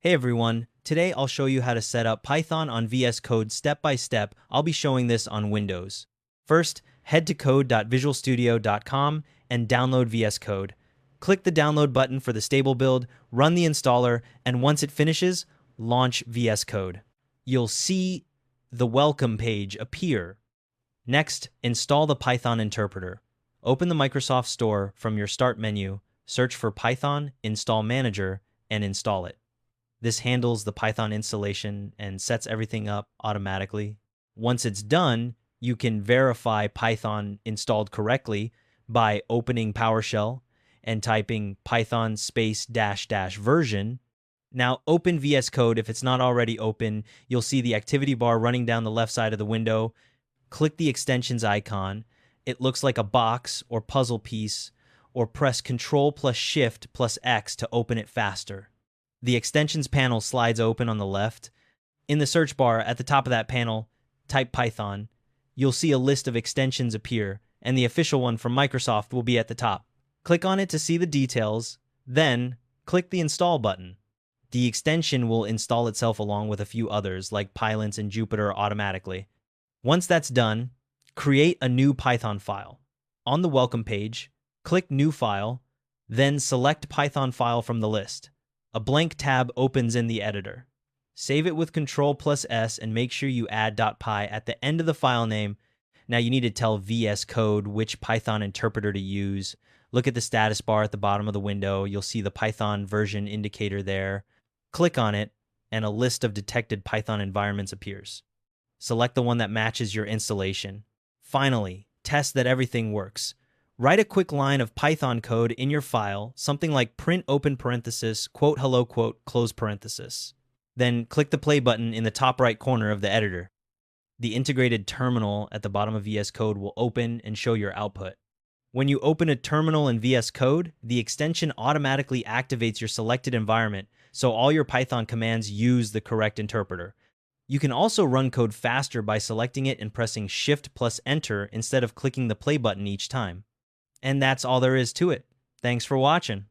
Hey everyone, today I'll show you how to set up Python on VS Code step by step. I'll be showing this on Windows. First, head to code.visualstudio.com and download VS Code. Click the download button for the stable build, run the installer, and once it finishes, launch VS Code. You'll see the welcome page appear. Next, install the Python interpreter. Open the Microsoft Store from your Start menu, search for Python Install Manager, and install it. This handles the Python installation and sets everything up automatically. Once it's done, you can verify Python installed correctly by opening PowerShell and typing python space dash dash version. Now open VS Code. If it's not already open, you'll see the activity bar running down the left side of the window. Click the extensions icon. It looks like a box or puzzle piece, or press Ctrl plus Shift plus X to open it faster. The extensions panel slides open on the left. In the search bar at the top of that panel, type Python. You'll see a list of extensions appear, and the official one from Microsoft will be at the top. Click on it to see the details, then click the Install button. The extension will install itself along with a few others like Pylons and Jupyter automatically. Once that's done, create a new Python file. On the welcome page, click New File, then select Python file from the list. A blank tab opens in the editor. Save it with Ctrl plus S and make sure you add .py at the end of the file name. Now you need to tell VS Code which Python interpreter to use. Look at the status bar at the bottom of the window. You'll see the Python version indicator there. Click on it, and a list of detected Python environments appears. Select the one that matches your installation. Finally, test that everything works. Write a quick line of Python code in your file, something like print open parenthesis, quote hello quote, close parenthesis. Then click the play button in the top right corner of the editor. The integrated terminal at the bottom of VS Code will open and show your output. When you open a terminal in VS Code, the extension automatically activates your selected environment, so all your Python commands use the correct interpreter. You can also run code faster by selecting it and pressing Shift plus Enter instead of clicking the play button each time. And that's all there is to it. Thanks for watching.